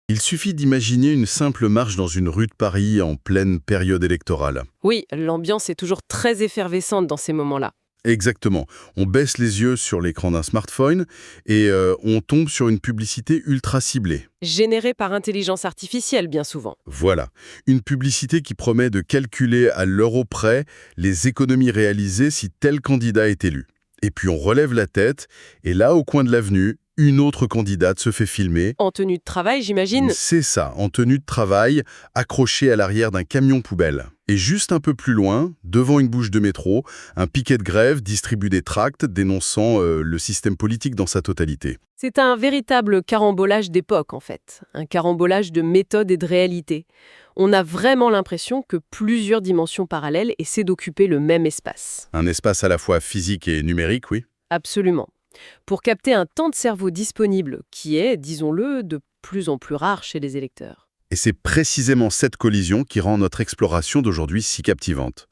Il suffit d'imaginer une simple marche dans une rue de Paris en pleine période électorale. Oui, l'ambiance est toujours très effervescente dans ces moments-là. Exactement. On baisse les yeux sur l'écran d'un smartphone et on tombe sur une publicité ultra ciblée. Générée par intelligence artificielle, bien souvent. Voilà. Une publicité qui promet de calculer à l'euro près les économies réalisées si tel candidat est élu. Et puis on relève la tête et là, au coin de l'avenue, une autre candidate se fait filmer. En tenue de travail, j'imagine. C'est ça, en tenue de travail, accrochée à l'arrière d'un camion poubelle. Et juste un peu plus loin, devant une bouche de métro, un piquet de grève distribue des tracts dénonçant le système politique dans sa totalité. C'est un véritable carambolage d'époque, en fait. Un carambolage de méthode et de réalité. On a vraiment l'impression que plusieurs dimensions parallèles essaient d'occuper le même espace. Un espace à la fois physique et numérique, oui. Absolument. Pour capter un temps de cerveau disponible qui est, disons-le, de plus en plus rare chez les électeurs. Et c'est précisément cette collision qui rend notre exploration d'aujourd'hui si captivante.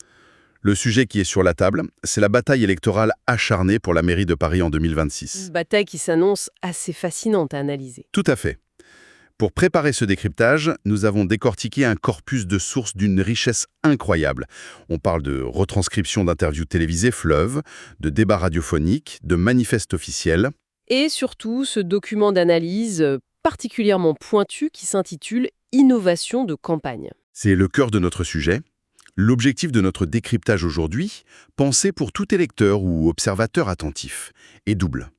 Le sujet qui est sur la table, c'est la bataille électorale acharnée pour la mairie de Paris en 2026. Une bataille qui s'annonce assez fascinante à analyser. Tout à fait. Pour préparer ce décryptage, nous avons décortiqué un corpus de sources d'une richesse incroyable. On parle de retranscriptions d'interviews télévisées fleuves, de débats radiophoniques, de manifestes officiels. Et surtout, ce document d'analyse particulièrement pointu qui s'intitule « Innovation de campagne ». C'est le cœur de notre sujet. L'objectif de notre décryptage aujourd'hui, pensé pour tout électeur ou observateur attentif, est double.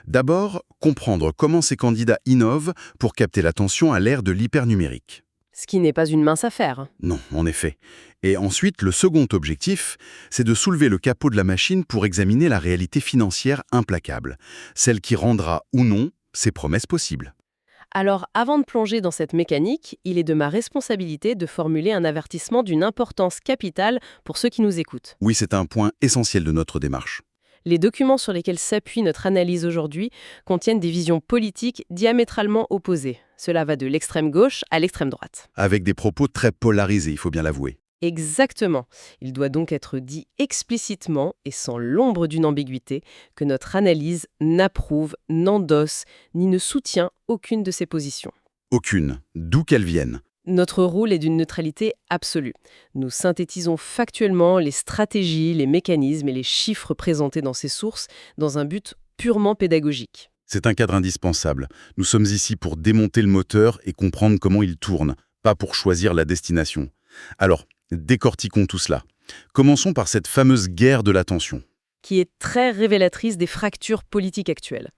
D'abord, comprendre comment ces candidats innovent pour capter l'attention à l'ère de l'hypernumérique. Ce qui n'est pas une mince affaire. Non, en effet. Et ensuite, le second objectif, c'est de soulever le capot de la machine pour examiner la réalité financière implacable, celle qui rendra ou non ces promesses possibles. Alors, avant de plonger dans cette mécanique, il est de ma responsabilité de formuler un avertissement d'une importance capitale pour ceux qui nous écoutent. Oui, c'est un point essentiel de notre démarche. Les documents sur lesquels s'appuie notre analyse aujourd'hui contiennent des visions politiques diamétralement opposées. Cela va de l'extrême gauche à l'extrême droite. Avec des propos très polarisés, il faut bien l'avouer. Exactement. Il doit donc être dit explicitement et sans l'ombre d'une ambiguïté que notre analyse n'approuve, n'endosse, ni ne soutient aucune de ces positions. Aucune, d'où qu'elles viennent. Notre rôle est d'une neutralité absolue. Nous synthétisons factuellement les stratégies, les mécanismes et les chiffres présentés dans ces sources dans un but purement pédagogique. C'est un cadre indispensable. Nous sommes ici pour démonter le moteur et comprendre comment il tourne, pas pour choisir la destination. Alors, décortiquons tout cela. Commençons par cette fameuse guerre de l'attention. Qui est très révélatrice des fractures politiques actuelles.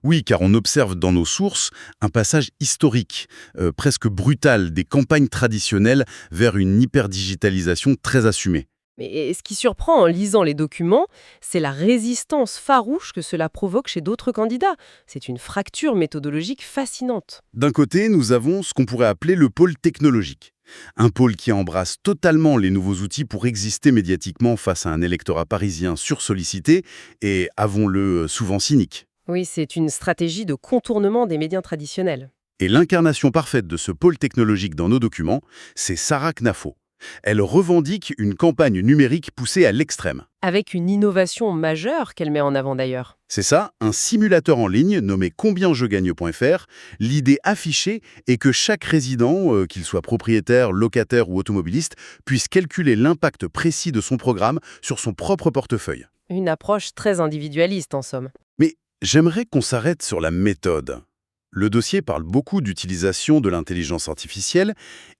Oui, car on observe dans nos sources un passage historique, presque brutal, des campagnes traditionnelles vers une hyperdigitalisation très assumée. Mais ce qui surprend en lisant les documents, c'est la résistance farouche que cela provoque chez d'autres candidats. C'est une fracture méthodologique fascinante. D'un côté, nous avons ce qu'on pourrait appeler le pôle technologique. Un pôle qui embrasse totalement les nouveaux outils pour exister médiatiquement face à un électorat parisien sursollicité et, avouons-le, souvent cynique. Oui, c'est une stratégie de contournement des médias traditionnels. Et l'incarnation parfaite de ce pôle technologique dans nos documents, c'est Sarah Knafo. Elle revendique une campagne numérique poussée à l'extrême. Avec une innovation majeure qu'elle met en avant d'ailleurs. C'est ça, un simulateur en ligne nommé combienjegagne.fr. L'idée affichée est que chaque résident, qu'il soit propriétaire, locataire ou automobiliste, puisse calculer l'impact précis de son programme sur son propre portefeuille. Une approche très individualiste en somme. Mais j'aimerais qu'on s'arrête sur la méthode. Le dossier parle beaucoup d'utilisation de l'intelligence artificielle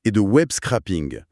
et de web scrapping.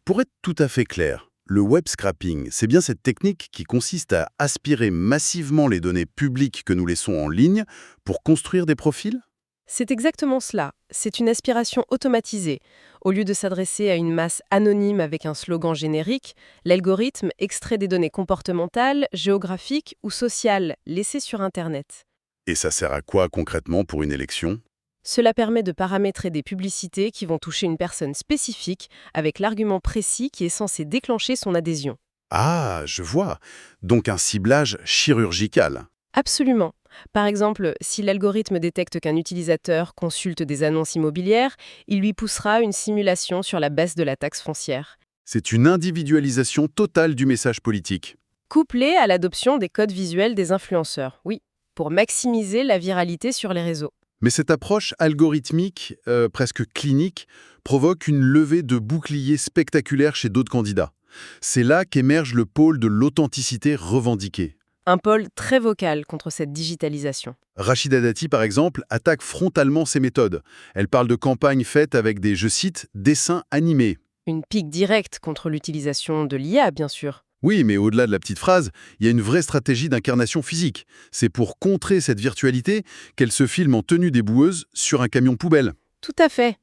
Pour être tout à fait clair, le web scrapping, c'est bien cette technique qui consiste à aspirer massivement les données publiques que nous laissons en ligne pour construire des profils? C'est exactement cela. C'est une aspiration automatisée. Au lieu de s'adresser à une masse anonyme avec un slogan générique, l'algorithme extrait des données comportementales, géographiques ou sociales laissées sur Internet. Et ça sert à quoi concrètement pour une élection? Cela permet de paramétrer des publicités qui vont toucher une personne spécifique avec l'argument précis qui est censé déclencher son adhésion. Ah, je vois. Donc un ciblage chirurgical. Absolument. Par exemple, si l'algorithme détecte qu'un utilisateur consulte des annonces immobilières, il lui poussera une simulation sur la baisse de la taxe foncière. C'est une individualisation totale du message politique. Couplé à l'adoption des codes visuels des influenceurs, oui, pour maximiser la viralité sur les réseaux. Mais cette approche algorithmique, presque clinique, provoque une levée de boucliers spectaculaire chez d'autres candidats. C'est là qu'émerge le pôle de l'authenticité revendiquée. Un pôle très vocal contre cette digitalisation. Rachida Dati, par exemple, attaque frontalement ces méthodes. Elle parle de campagnes faites avec des, je cite, dessins animés. Une pique directe contre l'utilisation de l'IA, bien sûr. Oui, mais au-delà de la petite phrase, il y a une vraie stratégie d'incarnation physique. C'est pour contrer cette virtualité qu'elle se filme en tenue des boueuses sur un camion poubelle. Tout à fait.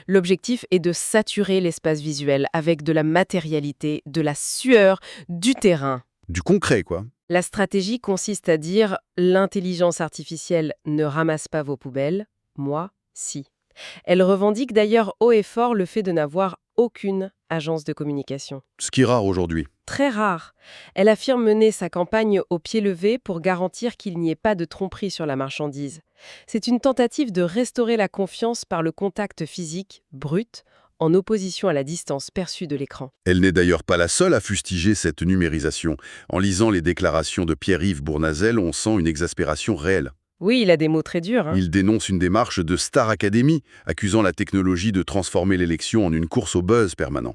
L'objectif est de saturer l'espace visuel avec de la matérialité, de la sueur, du terrain. Du concret, quoi. La stratégie consiste à dire « l'intelligence artificielle ne ramasse pas vos poubelles, moi, si ». Elle revendique d'ailleurs haut et fort le fait de n'avoir aucune agence de communication. Ce qui est rare aujourd'hui. Très rare. Elle affirme mener sa campagne au pied levé pour garantir qu'il n'y ait pas de tromperie sur la marchandise. C'est une tentative de restaurer la confiance par le contact physique, brut, en opposition à la distance perçue de l'écran. Elle n'est d'ailleurs pas la seule à fustiger cette numérisation. En lisant les déclarations de Pierre-Yves Bournazel, on sent une exaspération réelle. Oui, il a des mots très durs. Il dénonce une démarche de Star Academy, accusant la technologie de transformer l'élection en une course au buzz permanent.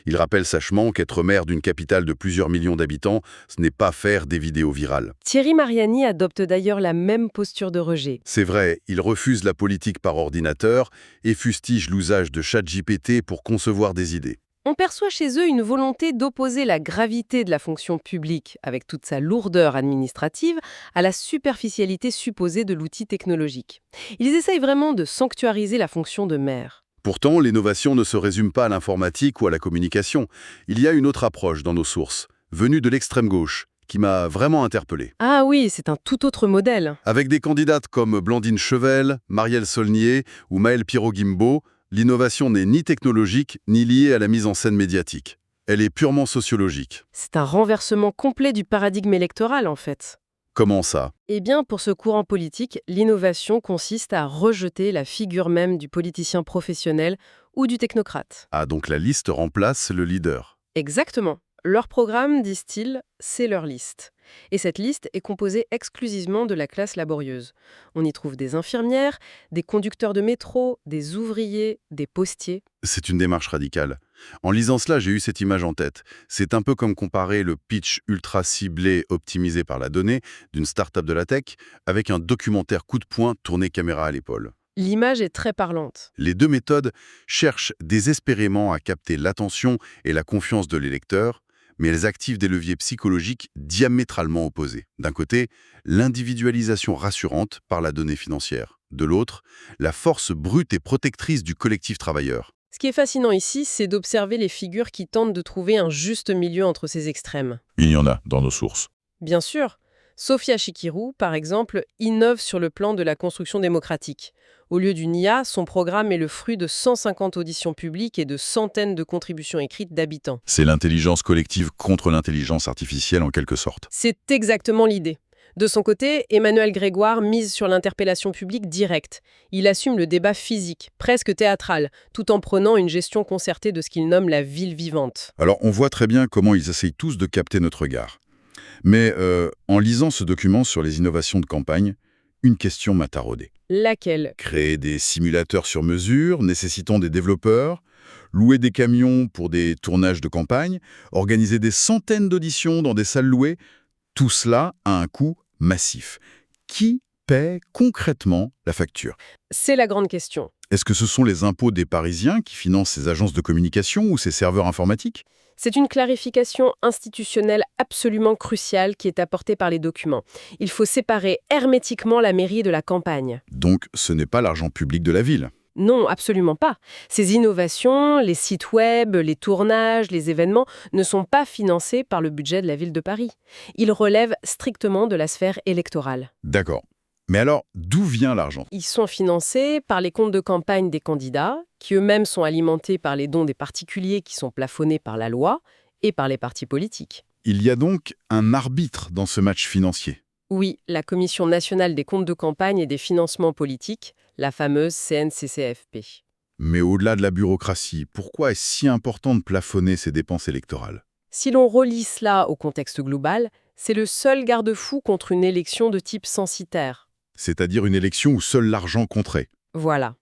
Il rappelle sachement qu'être maire d'une capitale de plusieurs millions d'habitants, ce n'est pas faire des vidéos virales. Thierry Mariani adopte d'ailleurs la même posture de rejet. C'est vrai, il refuse la politique par ordinateur et fustige l'usage de ChatGPT pour concevoir des idées. On perçoit chez eux une volonté d'opposer la gravité de la fonction publique, avec toute sa lourdeur administrative, à la superficialité supposée de l'outil technologique. Ils essayent vraiment de sanctuariser la fonction de maire. Pourtant, l'innovation ne se résume pas à l'informatique ou à la communication. Il y a une autre approche dans nos sources, venue de l'extrême gauche, qui m'a vraiment interpellé. Ah oui, c'est un tout autre modèle. Avec des candidates comme Blandine Chevel, Marielle Saulnier ou Maëlle Pirot-Guimbaud, l'innovation n'est ni technologique ni liée à la mise en scène médiatique. Elle est purement sociologique. C'est un renversement complet du paradigme électoral, en fait. Comment ça? Eh bien, pour ce courant politique, l'innovation consiste à rejeter la figure même du politicien professionnel ou du technocrate. Ah, donc la liste remplace le leader. Exactement. Leur programme, disent-ils, c'est leur liste. Et cette liste est composée exclusivement de la classe laborieuse. On y trouve des infirmières, des conducteurs de métro, des ouvriers, des postiers. C'est une démarche radicale. En lisant cela, j'ai eu cette image en tête. C'est un peu comme comparer le pitch ultra ciblé, optimisé par la donnée, d'une start-up de la tech, avec un documentaire coup de poing tourné caméra à l'épaule. L'image est très parlante. Les deux méthodes cherchent désespérément à capter l'attention et la confiance de l'électeur, mais elles activent des leviers psychologiques diamétralement opposés. D'un côté, l'individualisation rassurante par la donnée financière. De l'autre, la force brute et protectrice du collectif travailleur. Ce qui est fascinant ici, c'est d'observer les figures qui tentent de trouver un juste milieu entre ces extrêmes. Il y en a dans nos sources. Bien sûr, Sofia Chikirou, par exemple, innove sur le plan de la construction démocratique. Au lieu d'une IA, son programme est le fruit de 150 auditions publiques et de centaines de contributions écrites d'habitants. C'est l'intelligence collective contre l'intelligence artificielle en quelque sorte. C'est exactement l'idée. De son côté, Emmanuel Grégoire mise sur l'interpellation publique directe. Il assume le débat physique, presque théâtral, tout en prenant une gestion concertée de ce qu'il nomme la ville vivante. Alors on voit très bien comment ils essayent tous de capter notre regard. Mais en lisant ce document sur les innovations de campagne, une question m'a taraudé. Laquelle? Créer des simulateurs sur mesure, nécessitant des développeurs, louer des camions pour des tournages de campagne, organiser des centaines d'auditions dans des salles louées, tout cela a un coût massif. Qui paie concrètement la facture? C'est la grande question. Est-ce que ce sont les impôts des Parisiens qui financent ces agences de communication ou ces serveurs informatiques? C'est une clarification institutionnelle absolument cruciale qui est apportée par les documents. Il faut séparer hermétiquement la mairie de la campagne. Donc ce n'est pas l'argent public de la ville. Non, absolument pas. Ces innovations, les sites web, les tournages, les événements ne sont pas financés par le budget de la ville de Paris. Ils relèvent strictement de la sphère électorale. D'accord. Mais alors, d'où vient l'argent? Ils sont financés par les comptes de campagne des candidats, qui eux-mêmes sont alimentés par les dons des particuliers qui sont plafonnés par la loi et par les partis politiques. Il y a donc un arbitre dans ce match financier. Oui, la Commission nationale des comptes de campagne et des financements politiques, la fameuse CNCCFP. Mais au-delà de la bureaucratie, pourquoi est-ce si important de plafonner ces dépenses électorales? Si l'on relie cela au contexte global, c'est le seul garde-fou contre une élection de type censitaire. C'est-à-dire une élection où seul l'argent compterait. Voilà.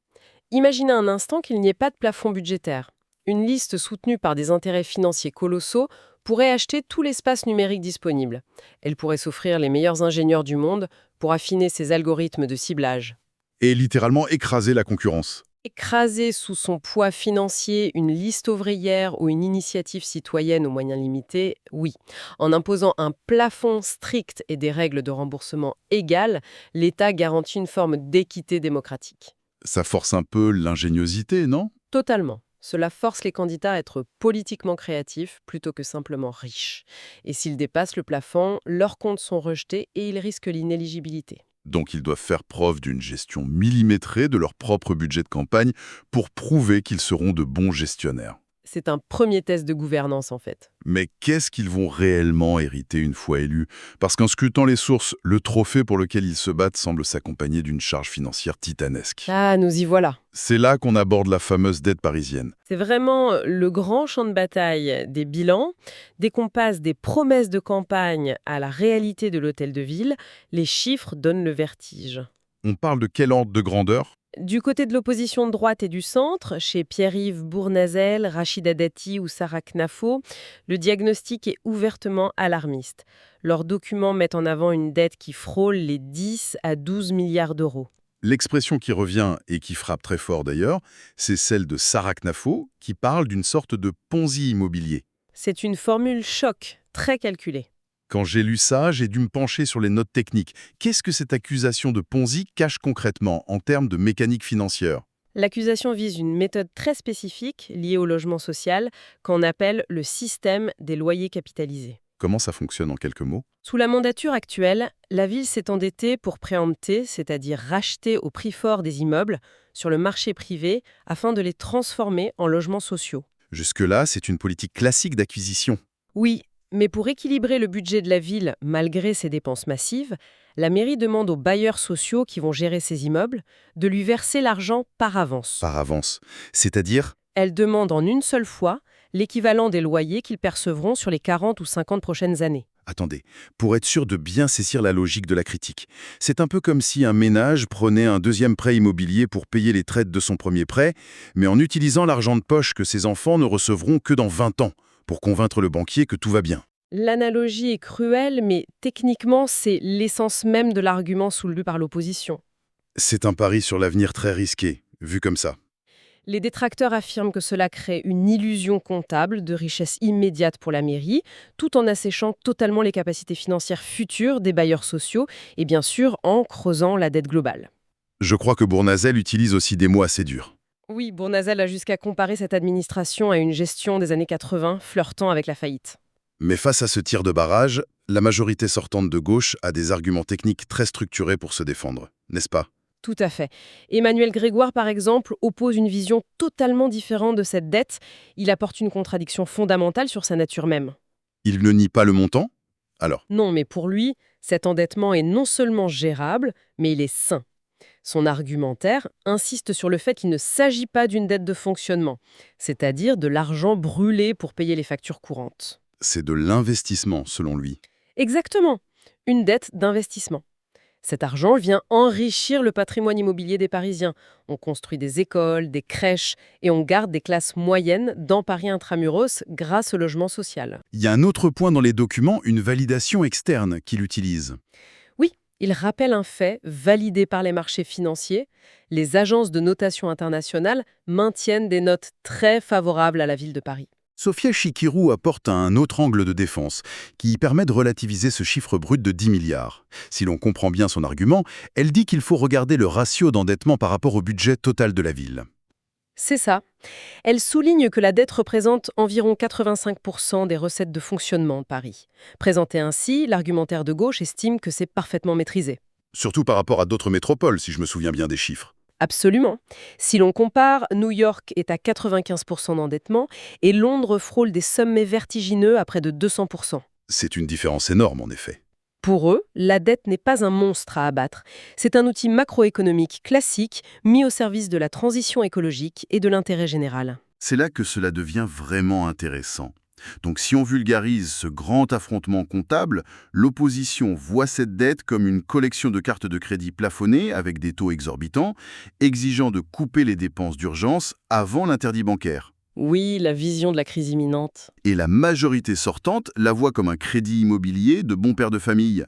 Imaginez un instant qu'il n'y ait pas de plafond budgétaire. Une liste soutenue par des intérêts financiers colossaux pourrait acheter tout l'espace numérique disponible. Elle pourrait s'offrir les meilleurs ingénieurs du monde pour affiner ses algorithmes de ciblage. Et littéralement écraser la concurrence. Écraser sous son poids financier une liste ouvrière ou une initiative citoyenne aux moyens limités, oui. En imposant un plafond strict et des règles de remboursement égales, l'État garantit une forme d'équité démocratique. Ça force un peu l'ingéniosité, non? Totalement. Cela force les candidats à être politiquement créatifs plutôt que simplement riches. Et s'ils dépassent le plafond, leurs comptes sont rejetés et ils risquent l'inéligibilité. Donc ils doivent faire preuve d'une gestion millimétrée de leur propre budget de campagne pour prouver qu'ils seront de bons gestionnaires. C'est un premier test de gouvernance en fait. Mais qu'est-ce qu'ils vont réellement hériter une fois élus? Parce qu'en scrutant les sources, le trophée pour lequel ils se battent semble s'accompagner d'une charge financière titanesque. Ah, nous y voilà. C'est là qu'on aborde la fameuse dette parisienne. C'est vraiment le grand champ de bataille des bilans. Dès qu'on passe des promesses de campagne à la réalité de l'hôtel de ville, les chiffres donnent le vertige. On parle de quel ordre de grandeur? Du côté de l'opposition de droite et du centre, chez Pierre-Yves Bournazel, Rachida Dati ou Sarah Knafo, le diagnostic est ouvertement alarmiste. Leurs documents mettent en avant une dette qui frôle les 10 à 12 milliards d'euros. L'expression qui revient et qui frappe très fort d'ailleurs, c'est celle de Sarah Knafo qui parle d'une sorte de Ponzi immobilier. C'est une formule choc, très calculée. Quand j'ai lu ça, j'ai dû me pencher sur les notes techniques. Qu'est-ce que cette accusation de Ponzi cache concrètement en termes de mécanique financière? L'accusation vise une méthode très spécifique liée au logement social qu'on appelle le système des loyers capitalisés. Comment ça fonctionne en quelques mots? Sous la mandature actuelle, la ville s'est endettée pour préempter, c'est-à-dire racheter au prix fort des immeubles sur le marché privé afin de les transformer en logements sociaux. Jusque-là, c'est une politique classique d'acquisition. Oui, mais pour équilibrer le budget de la ville malgré ses dépenses massives, la mairie demande aux bailleurs sociaux qui vont gérer ces immeubles de lui verser l'argent par avance. Par avance. C'est-à-dire, Elle demande en une seule fois l'équivalent des loyers qu'ils percevront sur les 40 ou 50 prochaines années. attendez, pour être sûr de bien saisir la logique de la critique, c'est un peu comme si un ménage prenait un deuxième prêt immobilier pour payer les traites de son premier prêt, mais en utilisant l'argent de poche que ses enfants ne recevront que dans 20 ans, pour convaincre le banquier que tout va bien. L'analogie est cruelle, mais techniquement, c'est l'essence même de l'argument soulevé par l'opposition. C'est un pari sur l'avenir très risqué, vu comme ça. Les détracteurs affirment que cela crée une illusion comptable de richesse immédiate pour la mairie, tout en asséchant totalement les capacités financières futures des bailleurs sociaux et bien sûr en creusant la dette globale. Je crois que Bournazel utilise aussi des mots assez durs. Oui, Bournazel a jusqu'à comparer cette administration à une gestion des années 80 flirtant avec la faillite. Mais face à ce tir de barrage, la majorité sortante de gauche a des arguments techniques très structurés pour se défendre, n'est-ce pas? Tout à fait. Emmanuel Grégoire, par exemple, oppose une vision totalement différente de cette dette. Il apporte une contradiction fondamentale sur sa nature même. Il ne nie pas le montant? Alors, Non, mais pour lui, cet endettement est non seulement gérable, mais il est sain. Son argumentaire insiste sur le fait qu'il ne s'agit pas d'une dette de fonctionnement, c'est-à-dire de l'argent brûlé pour payer les factures courantes. c'est de l'investissement, selon lui. Exactement, une dette d'investissement. Cet argent vient enrichir le patrimoine immobilier des Parisiens. On construit des écoles, des crèches et on garde des classes moyennes dans Paris intramuros grâce au logement social. Il y a un autre point dans les documents, une validation externe qu'il utilise. Oui, il rappelle un fait validé par les marchés financiers. Les agences de notation internationale maintiennent des notes très favorables à la ville de Paris. Sophia Chikirou apporte un autre angle de défense qui permet de relativiser ce chiffre brut de 10 milliards. Si l'on comprend bien son argument, elle dit qu'il faut regarder le ratio d'endettement par rapport au budget total de la ville. C'est ça. Elle souligne que la dette représente environ 85% des recettes de fonctionnement de Paris. Présenté ainsi, l'argumentaire de gauche estime que c'est parfaitement maîtrisé. Surtout par rapport à d'autres métropoles, si je me souviens bien des chiffres. Absolument. Si l'on compare, New York est à 95% d'endettement et Londres frôle des sommets vertigineux à près de 200%. C'est une différence énorme, en effet. Pour eux, la dette n'est pas un monstre à abattre. C'est un outil macroéconomique classique mis au service de la transition écologique et de l'intérêt général. C'est là que cela devient vraiment intéressant. Donc si on vulgarise ce grand affrontement comptable, l'opposition voit cette dette comme une collection de cartes de crédit plafonnées avec des taux exorbitants, exigeant de couper les dépenses d'urgence avant l'interdit bancaire. Oui, la vision de la crise imminente. Et la majorité sortante la voit comme un crédit immobilier de bon père de famille.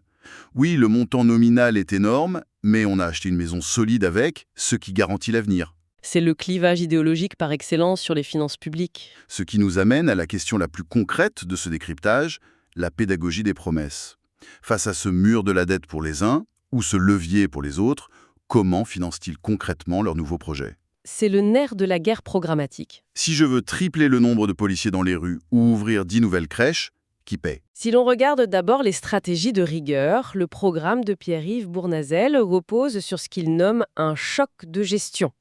Oui, le montant nominal est énorme, mais on a acheté une maison solide avec, ce qui garantit l'avenir. C'est le clivage idéologique par excellence sur les finances publiques. Ce qui nous amène à la question la plus concrète de ce décryptage, la pédagogie des promesses. Face à ce mur de la dette pour les uns, ou ce levier pour les autres, comment financent-ils concrètement leurs nouveaux projets? C'est le nerf de la guerre programmatique. Si je veux tripler le nombre de policiers dans les rues ou ouvrir 10 nouvelles crèches, qui paie? Si l'on regarde d'abord les stratégies de rigueur, le programme de Pierre-Yves Bournazel repose sur ce qu'il nomme un choc de gestion.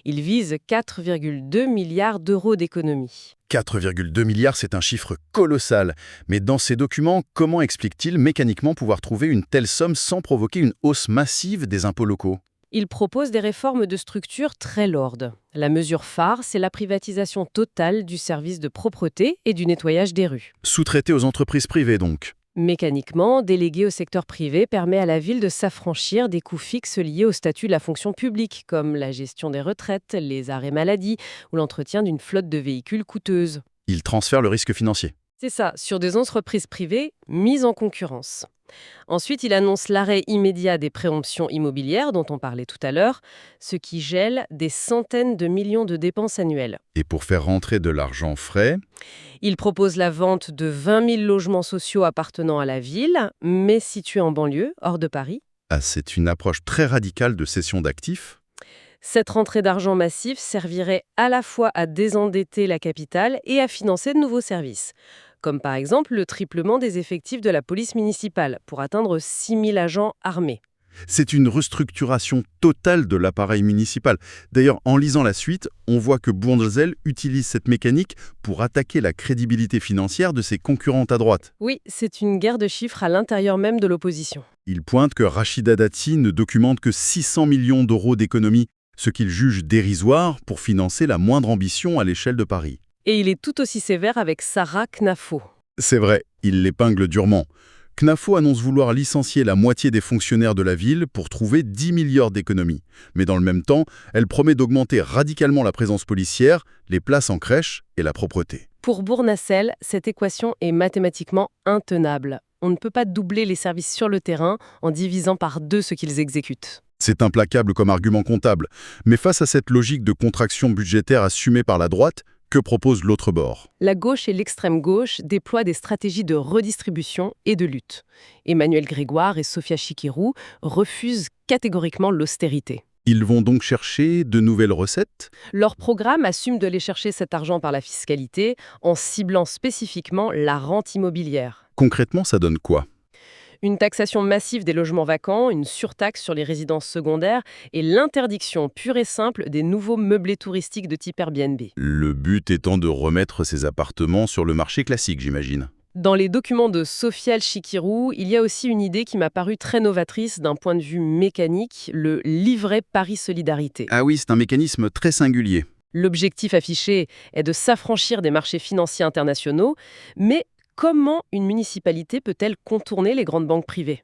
Il vise 4,2 milliards d'euros d'économies. 4,2 milliards, c'est un chiffre colossal. Mais dans ces documents, comment explique-t-il mécaniquement pouvoir trouver une telle somme sans provoquer une hausse massive des impôts locaux? Il propose des réformes de structure très lourdes. La mesure phare, c'est la privatisation totale du service de propreté et du nettoyage des rues. Sous-traité aux entreprises privées, donc. Mécaniquement, déléguer au secteur privé permet à la ville de s'affranchir des coûts fixes liés au statut de la fonction publique, comme la gestion des retraites, les arrêts maladie ou l'entretien d'une flotte de véhicules coûteuses. Il transfère le risque financier. C'est ça, sur des entreprises privées mises en concurrence. Ensuite, il annonce l'arrêt immédiat des préemptions immobilières dont on parlait tout à l'heure, ce qui gèle des centaines de millions de dépenses annuelles. Et pour faire rentrer de l'argent frais, Il propose la vente de 20 000 logements sociaux appartenant à la ville, mais situés en banlieue, hors de Paris. c'est une approche très radicale de cession d'actifs. Cette rentrée d'argent massif servirait à la fois à désendetter la capitale et à financer de nouveaux services, comme par exemple le triplement des effectifs de la police municipale pour atteindre 6 000 agents armés. C'est une restructuration totale de l'appareil municipal. D'ailleurs, en lisant la suite, on voit que Bournazel utilise cette mécanique pour attaquer la crédibilité financière de ses concurrentes à droite. Oui, c'est une guerre de chiffres à l'intérieur même de l'opposition. Il pointe que Rachida Dati ne documente que 600 millions d'euros d'économies, ce qu'il juge dérisoire pour financer la moindre ambition à l'échelle de Paris. Et il est tout aussi sévère avec Sarah Knafo. C'est vrai, il l'épingle durement. Knafo annonce vouloir licencier la moitié des fonctionnaires de la ville pour trouver 10 milliards d'économies. Mais dans le même temps, elle promet d'augmenter radicalement la présence policière, les places en crèche et la propreté. Pour Bournazel, cette équation est mathématiquement intenable. On ne peut pas doubler les services sur le terrain en divisant par 2 ce qu'ils exécutent. C'est implacable comme argument comptable. Mais face à cette logique de contraction budgétaire assumée par la droite, que propose l'autre bord? La gauche et l'extrême gauche déploient des stratégies de redistribution et de lutte. Emmanuel Grégoire et Sofia Chikirou refusent catégoriquement l'austérité. Ils vont donc chercher de nouvelles recettes? Leur programme assume de aller chercher cet argent par la fiscalité en ciblant spécifiquement la rente immobilière. Concrètement, ça donne quoi? Une taxation massive des logements vacants, une surtaxe sur les résidences secondaires et l'interdiction pure et simple des nouveaux meublés touristiques de type Airbnb. Le but étant de remettre ces appartements sur le marché classique, j'imagine. Dans les documents de Sofia Chikirou, il y a aussi une idée qui m'a paru très novatrice d'un point de vue mécanique, le livret Paris Solidarité. Ah oui, c'est un mécanisme très singulier. L'objectif affiché est de s'affranchir des marchés financiers internationaux, mais comment une municipalité peut-elle contourner les grandes banques privées ?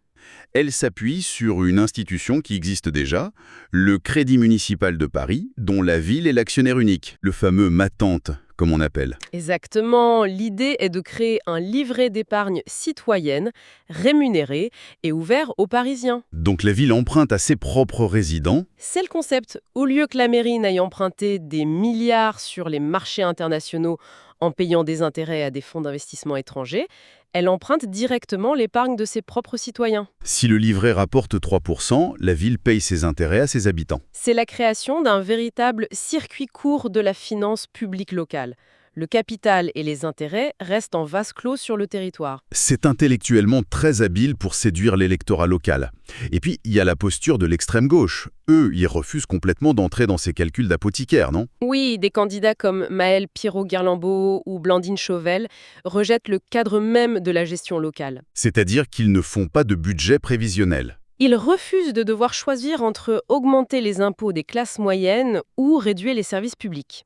Elle s'appuie sur une institution qui existe déjà, le Crédit municipal de Paris, dont la ville est l'actionnaire unique, le fameux Matente, comme on appelle. Exactement. L'idée est de créer un livret d'épargne citoyenne, rémunéré et ouvert aux Parisiens. Donc la ville emprunte à ses propres résidents. C'est le concept. Au lieu que la mairie n'aille emprunter des milliards sur les marchés internationaux en payant des intérêts à des fonds d'investissement étrangers, elle emprunte directement l'épargne de ses propres citoyens. Si le livret rapporte 3%, la ville paye ses intérêts à ses habitants. C'est la création d'un véritable circuit court de la finance publique locale. Le capital et les intérêts restent en vase clos sur le territoire. C'est intellectuellement très habile pour séduire l'électorat local. Et puis, il y a la posture de l'extrême gauche. Eux, ils refusent complètement d'entrer dans ces calculs d'apothicaire, non? Oui, des candidats comme Maël Pirot-Guirlambeau ou Blandine Chauvel rejettent le cadre même de la gestion locale. C'est-à-dire qu'ils ne font pas de budget prévisionnel. Il refuse de devoir choisir entre augmenter les impôts des classes moyennes ou réduire les services publics.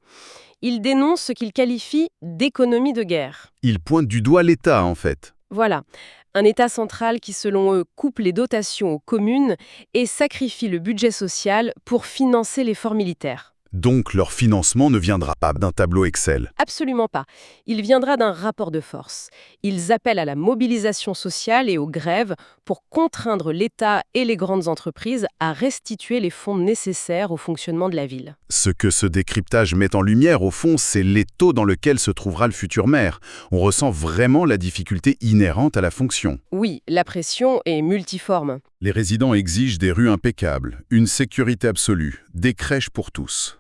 Il dénonce ce qu'il qualifie d'économie de guerre. Il pointe du doigt l'État, en fait. Voilà, un État central qui, selon eux, coupe les dotations aux communes et sacrifie le budget social pour financer l'effort militaire. Donc leur financement ne viendra pas d'un tableau Excel. Absolument pas. Il viendra d'un rapport de force. Ils appellent à la mobilisation sociale et aux grèves pour contraindre l'État et les grandes entreprises à restituer les fonds nécessaires au fonctionnement de la ville. Ce que ce décryptage met en lumière, au fond, c'est l'étau dans lequel se trouvera le futur maire. On ressent vraiment la difficulté inhérente à la fonction. Oui, la pression est multiforme. Les résidents exigent des rues impeccables, une sécurité absolue, des crèches pour tous.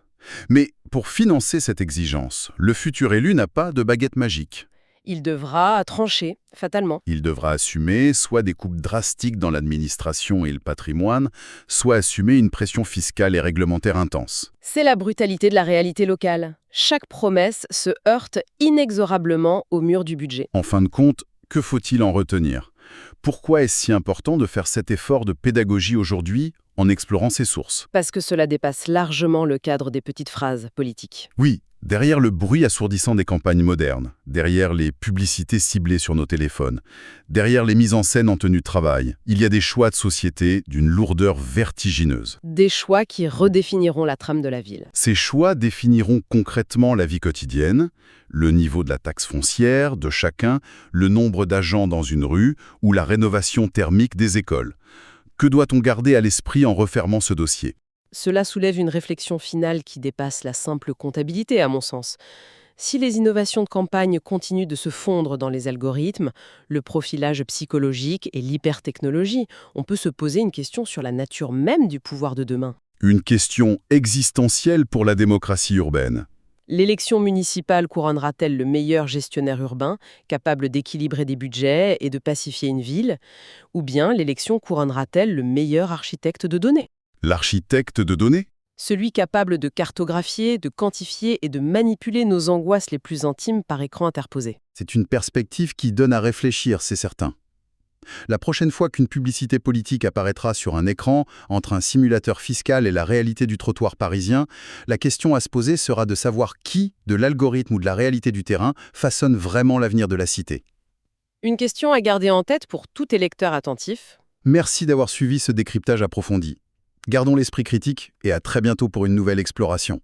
Mais pour financer cette exigence, le futur élu n'a pas de baguette magique. Il devra trancher, fatalement. Il devra assumer soit des coupes drastiques dans l'administration et le patrimoine, soit assumer une pression fiscale et réglementaire intense. C'est la brutalité de la réalité locale. Chaque promesse se heurte inexorablement au mur du budget. En fin de compte, que faut-il en retenir? Pourquoi est-ce si important de faire cet effort de pédagogie aujourd'hui en explorant ses sources? Parce que cela dépasse largement le cadre des petites phrases politiques. Oui, derrière le bruit assourdissant des campagnes modernes, derrière les publicités ciblées sur nos téléphones, derrière les mises en scène en tenue de travail, il y a des choix de société d'une lourdeur vertigineuse. Des choix qui redéfiniront la trame de la ville. Ces choix définiront concrètement la vie quotidienne, le niveau de la taxe foncière de chacun, le nombre d'agents dans une rue ou la rénovation thermique des écoles. Que doit-on garder à l'esprit en refermant ce dossier? Cela soulève une réflexion finale qui dépasse la simple comptabilité, à mon sens. Si les innovations de campagne continuent de se fondre dans les algorithmes, le profilage psychologique et l'hypertechnologie, on peut se poser une question sur la nature même du pouvoir de demain. Une question existentielle pour la démocratie urbaine. L'élection municipale couronnera-t-elle le meilleur gestionnaire urbain, capable d'équilibrer des budgets et de pacifier une ville? Ou bien l'élection couronnera-t-elle le meilleur architecte de données? L'architecte de données? Celui capable de cartographier, de quantifier et de manipuler nos angoisses les plus intimes par écran interposé. C'est une perspective qui donne à réfléchir, c'est certain. La prochaine fois qu'une publicité politique apparaîtra sur un écran, entre un simulateur fiscal et la réalité du trottoir parisien, la question à se poser sera de savoir qui, de l'algorithme ou de la réalité du terrain, façonne vraiment l'avenir de la cité. Une question à garder en tête pour tout électeur attentif. Merci d'avoir suivi ce décryptage approfondi. Gardons l'esprit critique et à très bientôt pour une nouvelle exploration.